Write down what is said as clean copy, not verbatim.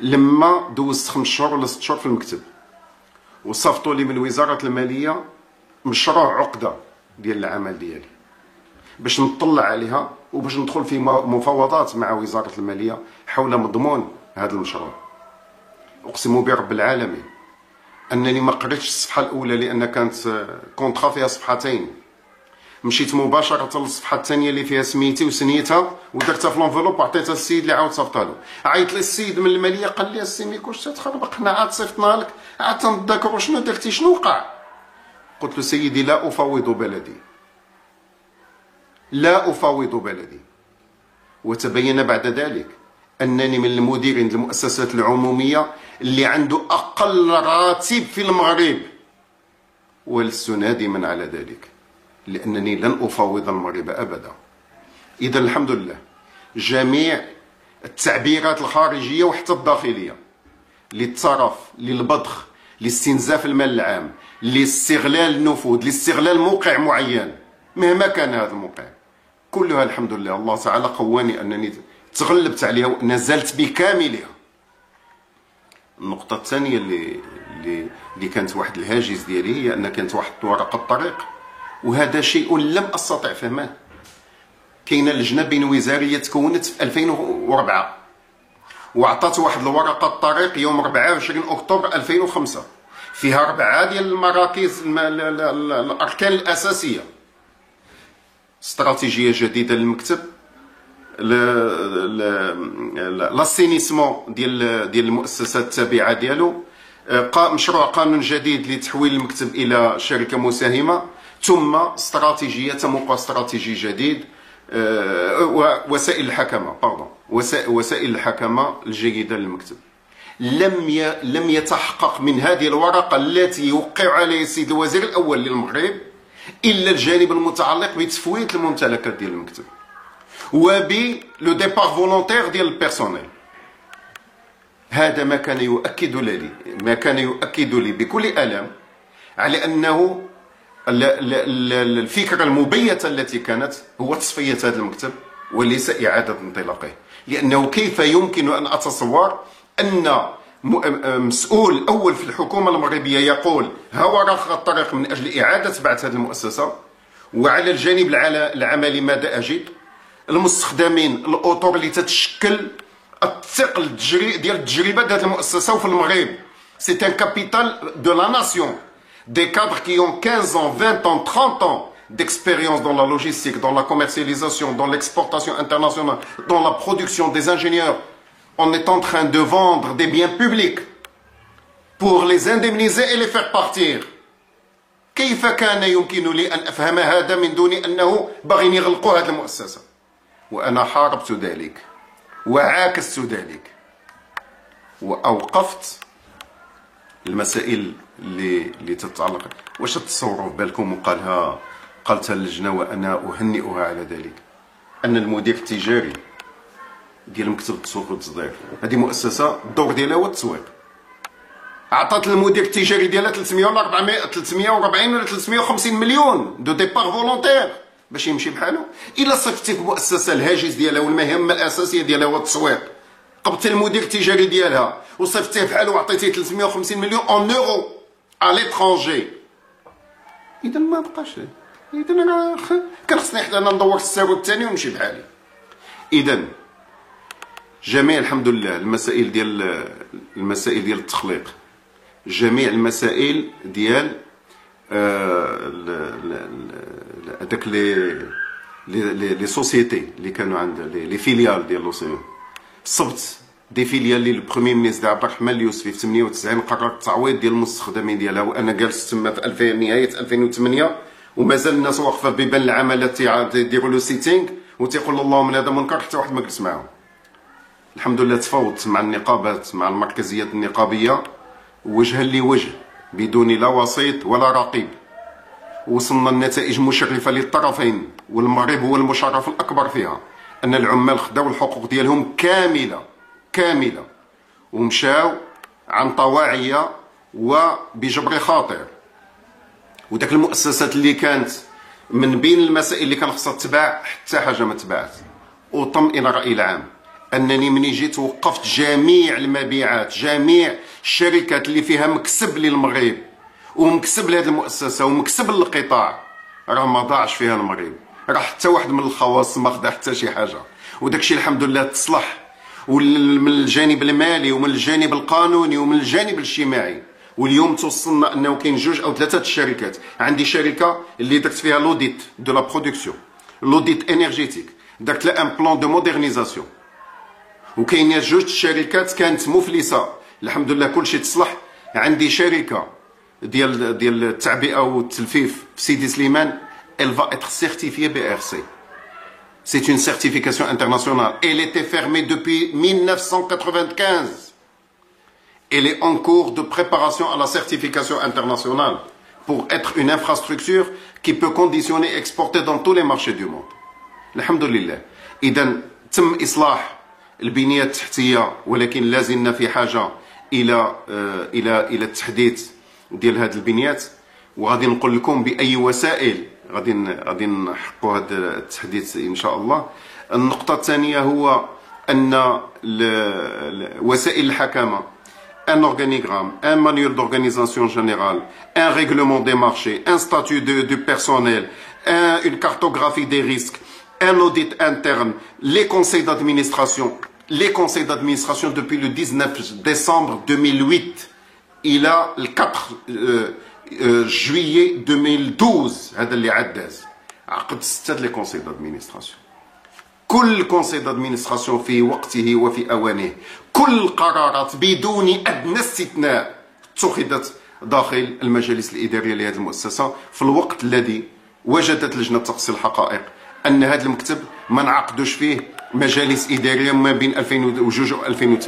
لما دوزت 5 شهور ولا 6 شهور في المكتب وصيفطوا لي من وزاره الماليه مشروع عقده ديال العمل ديالي باش نطلع عليها وباش ندخل في مفاوضات مع وزاره الماليه حول مضمون هذا المشروع. اقسم برب العالمين انني ما قريتش الصفحه الاولى لان كانت كونطرا فيها صفحتين. مشيت مباشره للصفحه الثانيه اللي فيها سميتي وسنيتها ودرتها في لونفلوب وعطيتها للسيد اللي عاود صيفطها له. عيط لي السيد من الماليه قال لي السي ميكو واش تتخربق، حنا عاد صيفطنا لك عاد تنتذكروا شنو درتي شنو وقع. قلت له سيدي لا افاوض بلدي، لا افاوض بلدي. وتبين بعد ذلك انني من المديرين المؤسسات العموميه اللي عنده اقل راتب في المغرب، ولست نادما على ذلك لانني لن افاوض المغرب ابدا. اذا الحمد لله جميع التعبيرات الخارجيه وحتى الداخليه للطرف للبضخ لاستنزاف المال العام لاستغلال النفوذ لاستغلال موقع معين مهما كان هذا الموقع كلها الحمد لله الله تعالى قواني انني تغلبت عليها ونزلت بكاملها. النقطة الثانية اللي كانت واحد الهاجس ديالي هي ان كانت واحد ورقة الطريق، وهذا شيء لم استطع فهمه. كاينه لجنة بين وزارية تكونت في 2004 وعطات واحد الورقة الطريق يوم 24 اكتوبر 2005 فيها 4 ديال المراكز الاركان الاساسية: استراتيجية جديدة للمكتب، لاسينيسمون ديال المؤسسات التابعه ديالو، مشروع قانون جديد لتحويل المكتب الى شركه مساهمه، ثم استراتيجيه تموقع استراتيجي جديد، وسائل الحكمه وسائل الحكمه الجيده للمكتب. لم يتحقق من هذه الورقه التي يوقع عليها السيد الوزير الاول للمغرب الا الجانب المتعلق بتفويت الممتلكات ديال المكتب وبي لو ديبار فولونتير ديال البيرسونيل. هذا ما كان يؤكد لي بكل ألم على أنه الفكرة المبيتة التي كانت هو تصفية هذا المكتب وليس إعادة انطلاقه. لأنه كيف يمكن أن أتصور أن مسؤول أول في الحكومة المغربية يقول ها ورقة الطريق من أجل إعادة بعث هذه المؤسسة، وعلى الجانب العملي ماذا أجد؟ المستخدمين الاطر اللي تتشكل الثقل التجريبي ديال التجربه ديال المؤسسه وفي المغرب. سي ان كابيتال دو لا ناسيون، دي كادر كي اون 15 ans 20 ans 30 ans d'expérience dans la logistique, dans la commercialisation, dans l'exportation internationale, dans la production des ingénieurs. On est en train de vendre des biens publics pour les indemniser et les faire partir. كيف كان يمكن لي ان افهم هذا من دون انه باغيين يغلقوا هذه المؤسسه؟ وأنا حاربت ذلك وعاكست ذلك وأوقفت المسائل اللي تتعلق. واش تتصوروا في بالكم قالتها اللجنة وأنا أهنئها على ذلك أن المدير التجاري ديال مكتب التسويق والتصدير، هذه مؤسسة الدور ديالها هو التسويق، عطات المدير التجاري ديالها 300 ولا 400 340 ولا 350 مليون دو ديبار فولونتير باش يمشي بحاله. الا صفتي في مؤسسه الهاجس ديالها والمهمه الاساسيه ديالها هو التسويق، قبضتي المدير التجاري ديالها وصفتيه بحاله وعطيتيه 350 مليون اون اورو على ليترونجي، اذا ما بقاش. اذا انا كان خصني حتى انا ندور الساوي الثاني ونمشي بحالي. اذا جميع الحمد لله المسائل ديال التخليق، جميع المسائل ديال هذاك لي سوسيتي اللي كانوا عند لي فيليال ديال لوسيون، صبت دي فيليال اللي البروميير مينيستر عبد الرحمن اليوسفي في 98 قرر التعويض ديال المستخدمين ديالها، وانا جالس تما في 2000 نهايه 2008 ومازال الناس واقفه ببيبان العمالات تيديروا لو سيتينغ وتيقولوا اللهم هذا منكر، حتى واحد ما جلس معاهم. الحمد لله تفاوضت مع النقابات مع المركزيات النقابيه وجها لوجه بدون لا وسيط ولا رقيب، وصلنا لنتائج مشرفه للطرفين، والمغرب هو المشرف الاكبر فيها، ان العمال خداو الحقوق ديالهم كامله ومشاو عن طواعيه وبجبر خاطر. وداك المؤسسات اللي كانت من بين المسائل اللي كان خصها تتباع حتى حاجه ما تباعت، وطمئن الراي العام انني مني جيت وقفت جميع المبيعات، جميع الشركات اللي فيها مكسب للمغرب ومكسب لهذه المؤسسه ومكسب للقطاع، راه ما ضاعش فيها المغرب، راه حتى واحد من الخواص ما خدا حتى شي حاجه، وداكشي الحمد لله تصلح، ومن الجانب المالي ومن الجانب القانوني ومن الجانب الاجتماعي. واليوم توصلنا انه كاين 2 أو 3 الشركات. عندي شركه اللي درت فيها لوديت دو لا برودكسيون، لوديت انرجيتيك، درت لها ان بلان دو مودرنيزاسيون. وكاين 2 الشركات كانت مفلسه، الحمد لله كلشي تصلح. عندي شركه ديال التعبئه والتلفيف في سيدي سليمان، elle va être certifiée BRC. C'est une certification internationale. Elle était fermée depuis 1995. Elle est en cours de préparation à la certification internationale pour être une infrastructure qui peut conditionner et exporter dans tous les marchés du monde. Alhamdulillah. إذن تم إصلاح البنية التحتية، ولكن لازلنا في حاجة إلى التحديث ديال هذه البنيات، وغادي نقول لكم بأي وسائل غادي نحققوا هذا التحديث إن شاء الله. النقطة الثانية هو أن وسائل الحكامة، un organigramme, un manuel d'organisation générale, un règlement des marchés, un statut du personnel, une cartographie des risques, un audit interne, les conseils d'administration. Les conseils d'administration depuis le 19 décembre 2008 إلى 4 juillet 2012 هذا اللي عداز عقد 6 لي conseils d'administration. كل كونسي دادمينستراسيون في وقته وفي اوانه، كل القرارات بدون ادنى استثناء اتخذت داخل المجالس الاداريه لهذه المؤسسه في الوقت الذي وجدت لجنه تقصي الحقائق ان هذا المكتب ما انعقدوش فيه مجالس اداريه ما بين 2002 و 2008.